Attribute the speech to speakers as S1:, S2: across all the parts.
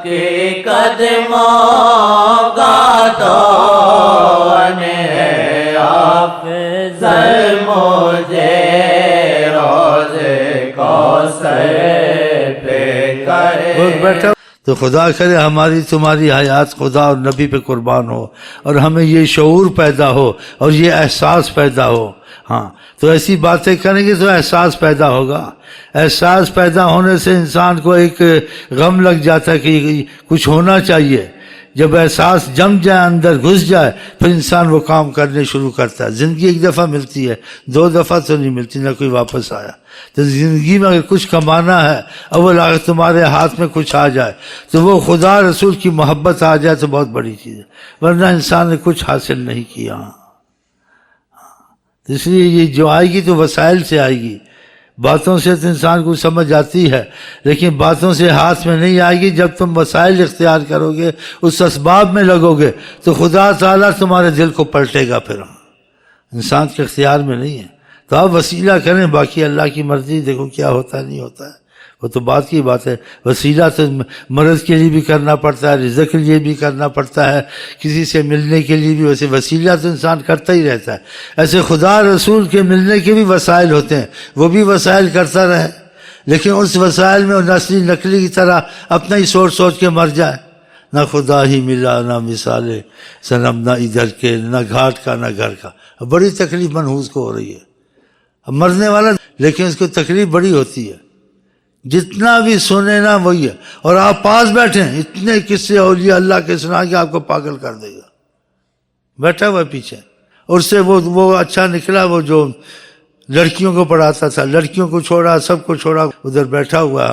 S1: کے قدموں کا تو ہے افضل مجھے روزے کوثر پہ کرے۔
S2: تو خدا کرے ہماری تمہاری حیات خدا اور نبی پہ قربان ہو، اور ہمیں یہ شعور پیدا ہو اور یہ احساس پیدا ہو۔ ہاں تو ایسی باتیں کریں گے تو احساس پیدا ہوگا۔ احساس پیدا ہونے سے انسان کو ایک غم لگ جاتا ہے کہ کچھ ہونا چاہیے۔ جب احساس جم جائے، اندر گھس جائے، پھر انسان وہ کام کرنے شروع کرتا ہے۔ زندگی ایک دفعہ ملتی ہے، دو دفعہ تو نہیں ملتی، نہ کوئی واپس آیا۔ تو زندگی میں اگر کچھ کمانا ہے، اول اگر تمہارے ہاتھ میں کچھ آ جائے تو وہ خدا رسول کی محبت آ جائے تو بہت بڑی چیز ہے، ورنہ انسان نے کچھ حاصل نہیں کیا۔ اس لیے یہ جو آئے گی تو وسائل سے آئے گی۔ باتوں سے تو انسان کو سمجھ آتی ہے، لیکن باتوں سے ہاتھ میں نہیں آئے گی۔ جب تم وسائل اختیار کرو گے، اس اسباب میں لگو گے، تو خدا تعالیٰ تمہارے دل کو پلٹے گا۔ پھر انسان کے اختیار میں نہیں ہے، تو آپ وسیلہ کریں، باقی اللہ کی مرضی، دیکھو کیا ہوتا ہے نہیں ہوتا ہے، وہ تو بات کی بات ہے۔ وسیلہ تو مرض کے لیے بھی کرنا پڑتا ہے، رزق کے لیے بھی کرنا پڑتا ہے، کسی سے ملنے کے لیے بھی، ویسے وسیلہ تو انسان کرتا ہی رہتا ہے۔ ایسے خدا رسول کے ملنے کے بھی وسائل ہوتے ہیں، وہ بھی وسائل کرتا رہے، لیکن اس وسائل میں وہ نقلی کی طرح اپنا ہی سوچ سوچ کے مر جائے۔ نہ خدا ہی ملا، نہ مثال صنم، نہ ادھر کے، نہ گھاٹ کا، نہ گھر کا۔ بڑی تکلیف منحوس کو ہو رہی ہے، اب مرنے والا، لیکن اس کو تکلیف بڑی ہوتی ہے۔ جتنا بھی سنے نا وہی ہے، اور آپ پاس بیٹھیں، اتنے قصے اولیاء اللہ کے سنا کے آپ کو پاگل کر دے گا۔ بیٹھا ہوا پیچھے، اور سے وہ اچھا نکلا، وہ جو لڑکیوں کو پڑھاتا تھا، لڑکیوں کو چھوڑا، سب کو چھوڑا، ادھر بیٹھا ہوا،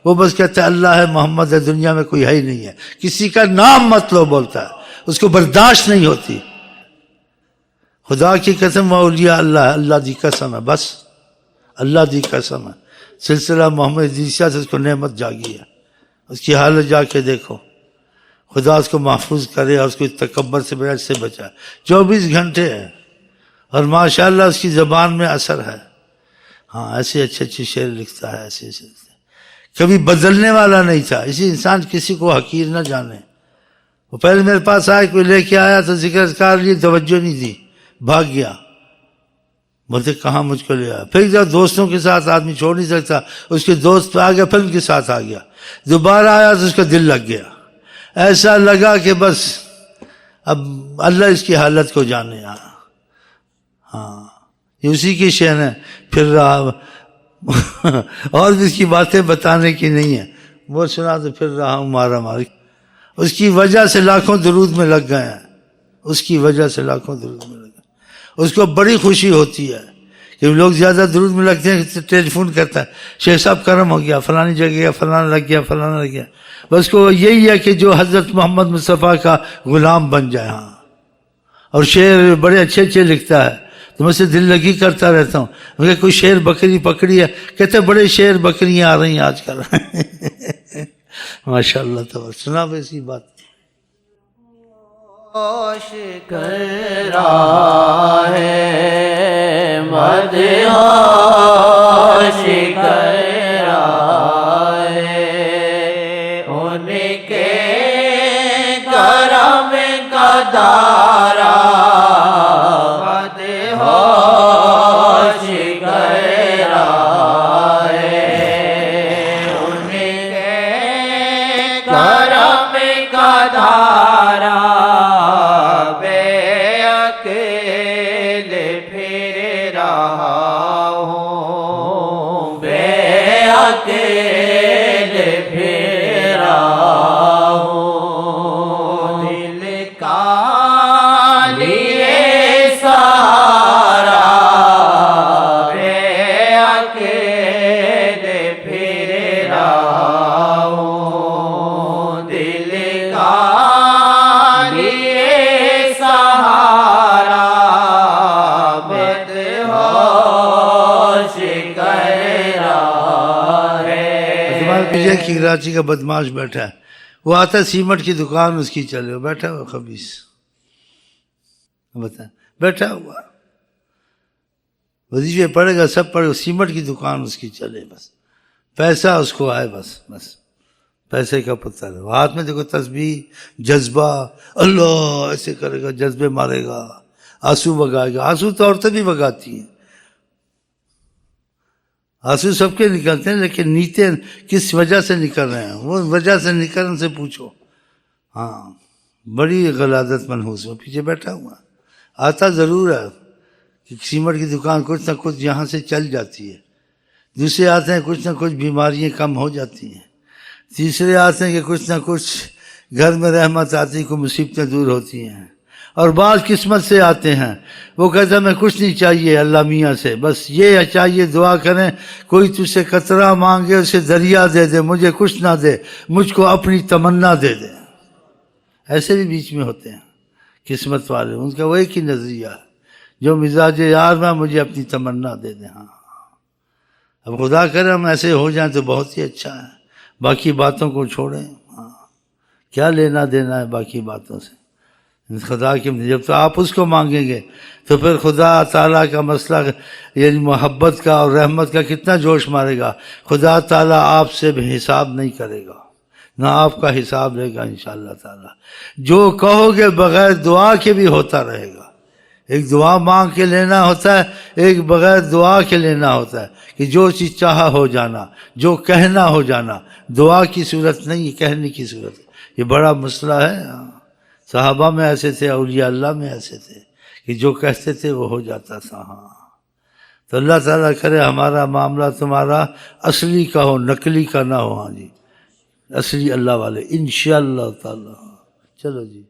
S2: وہ بس کہتا ہے اللہ ہے، محمد ہے، دنیا میں کوئی ہے ہی نہیں ہے، کسی کا نام مت لو بولتا ہے، اس کو برداشت نہیں ہوتی۔ خدا کی قسم اولیاء اللہ، اللہ دی قسم ہے، بس اللہ دی قسم ہے۔ سلسلہ محمد عیسیٰ سے اس کو نعمت جاگی ہے، اس کی حالت جا کے دیکھو، خدا اس کو محفوظ کرے اور اس کو تکبر سے بیعت سے بچائے۔ 24 گھنٹے ہے، اور ماشاءاللہ اس کی زبان میں اثر ہے۔ ہاں ایسے اچھے اچھے شعر لکھتا ہے، ایسے ایسے لکھتا ہے، کبھی بدلنے والا نہیں تھا۔ اسی انسان کسی کو حقیر نہ جانے۔ وہ پہلے میرے پاس آئے، کوئی لے کے آیا تو ذکر اذکار لیے، توجہ نہیں دی، بھاگ گیا۔ بولتے کہاں مجھ کو لے آیا؟ پھر جب دوستوں کے ساتھ آدمی چھوڑ نہیں سکتا، اس کے دوست پہ آ گیا، پھر ان کے ساتھ آ گیا، دوبارہ آیا تو اس کا دل لگ گیا، ایسا لگا کہ بس اب اللہ اس کی حالت کو جانے۔ ہاں یہ اسی کی شین ہے، پھر رہا اور بھی اس کی باتیں بتانے کی نہیں ہے، وہ سنا تو پھر رہا ہوں مارا ماری۔ اس کی وجہ سے لاکھوں درود میں لگ گئے ہیں، اس کی وجہ سے لاکھوں درود میں لگ گئے۔ اس کو بڑی خوشی ہوتی ہے کہ لوگ زیادہ درود میں لگتے ہیں، ٹیلی فون کرتا ہے، شیخ صاحب کرم ہو گیا، فلانی جگہ گیا، فلانا لگ گیا، فلانا لگ گیا۔ بس کو یہی ہے کہ جو حضرت محمد مصطفیٰ کا غلام بن جائے۔ ہاں اور شعر بڑے اچھے اچھے لکھتا ہے، تو میں سے دل لگی کرتا رہتا ہوں، مگر کوئی شعر بکری پکڑی ہے، کہتے بڑے شعر بکریاں آ رہی ہیں آج کل۔ ماشاء اللہ۔ تو سنا ویسی بات
S1: ہوش کر رہا ہے، مدہوش کر رہا ہے، ان کے کرم کا دارا مدہوش کر رہا ہے، ان کے کرم کا دارا
S2: کی کراچی کا بدماش بیٹھا ہے، وہ آتا ہے سیمنٹ کی دکان اس کی چلے، بیٹھا ہوا خبیث، بتا بیٹھا ہوا وظیفے پڑے گا، سب پڑے گا، سیمنٹ کی دکان اس کی چلے، بس پیسہ اس کو آئے، بس پیسے کا پتر ہے. ہاتھ میں دیکھو تسبیح، جذبہ، اللہ ایسے کرے گا، جذبے مارے گا، آنسو بگائے گا. آنسو تو عورتیں بھی بگاتی ہیں، آنسو سب کے نکلتے ہیں، لیکن نیتیں کس وجہ سے نکل رہے ہیں، وہ وجہ سے نکلنے سے پوچھو. ہاں بڑی غلازت منحوس ہوں، پیچھے بیٹھا ہوا آتا ضرور ہے کہ سیمنٹ کی دکان کچھ نہ کچھ یہاں سے چل جاتی ہے، دوسرے آتے ہیں کچھ نہ کچھ بیماریاں کم ہو جاتی ہیں، تیسرے آتے ہیں کہ کچھ نہ کچھ گھر میں رحمت آتی، کوئی مصیبتیں دور ہوتی ہیں. اور بعض قسمت سے آتے ہیں، وہ کہتا ہے میں کچھ نہیں چاہیے اللہ میاں سے، بس یہ چاہیے دعا کریں کوئی تجھ سے قطرہ مانگے اسے دریا دے دے، مجھے کچھ نہ دے، مجھ کو اپنی تمنا دے دے. ایسے بھی بیچ میں ہوتے ہیں قسمت والے، ان کا وہ ایک ہی نظریہ ہے، جو مزاج یار میں مجھے اپنی تمنا دے دے. ہاں اب خدا کرے ہم ایسے ہو جائیں تو بہت ہی اچھا ہے، باقی باتوں کو چھوڑیں. ہاں کیا لینا دینا ہے باقی باتوں سے، خدا کی جب تو آپ اس کو مانگیں گے تو پھر خدا تعالیٰ کا مسئلہ یعنی محبت کا اور رحمت کا کتنا جوش مارے گا. خدا تعالیٰ آپ سے بھی حساب نہیں کرے گا، نہ آپ کا حساب لے گا انشاءاللہ تعالیٰ. جو کہو گے بغیر دعا کے بھی ہوتا رہے گا. ایک دعا مانگ کے لینا ہوتا ہے، ایک بغیر دعا کے لینا ہوتا ہے کہ جو چیز چاہا ہو جانا، جو کہنا ہو جانا. دعا کی صورت نہیں، کہنے کی صورت. یہ بڑا مسئلہ ہے. صحابہ میں ایسے تھے، اولیاء اللہ میں ایسے تھے کہ جو کہتے تھے وہ ہو جاتا تھا. ہاں تو اللہ تعالیٰ کرے ہمارا معاملہ تمہارا اصلی کا ہو، نقلی کا نہ ہو. ہاں جی اصلی اللہ والے انشاءاللہ تعالیٰ. چلو جی.